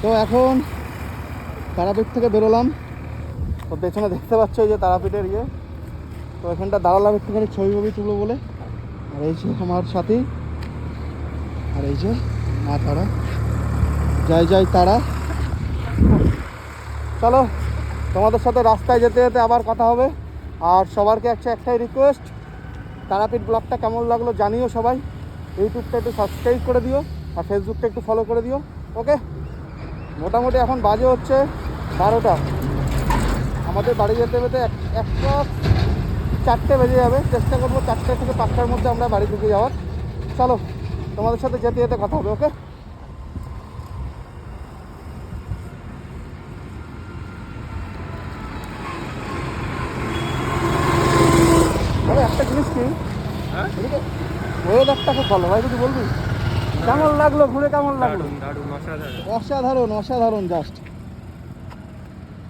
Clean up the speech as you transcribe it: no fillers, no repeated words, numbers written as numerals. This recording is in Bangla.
তো এখন তারাপীঠ থেকে বেরোলাম। তো পেছনে দেখতে পাচ্ছ এই যে তারাপীঠের ইয়ে। তো এখানটা দাঁড়ালাম একটুখানি ছবি তুলবো বলে। আর এই যে আমার সাথী, আর এই যে মা তারা, জয় জয় তারা। চলো তোমাদের সাথে রাস্তায় যেতে যেতে আবার কথা হবে। আর সবারকে একটাই রিকোয়েস্ট, তারাপীঠ ব্লগটা কেমন লাগলো জানিও সবাই। ইউটিউবটা একটু সাবস্ক্রাইব করে দিও আর ফেসবুকটা একটু ফলো করে দিও। ওকে, মোটামুটি এখন বাজে হচ্ছে 12টা। আমাদের বাড়ি যেতে যেতে একটা 4টে বেজে যাবে। চেষ্টা করবো 4টে থেকে 5টার মধ্যে আমরা বাড়ি থেকে যাওয়ার। চলো তোমাদের সাথে যেতে যেতে কথা হবে। ওকে, তবে একটা জিনিস কি, ওয়েদারটা খুব ভালো ভাই, কিছু বলবি? কেমন লাগলো ঘুরে, কেমন লাগলো? দারুণ, অসাধারণ। অসাধারণ অসাধারণ জাস্ট।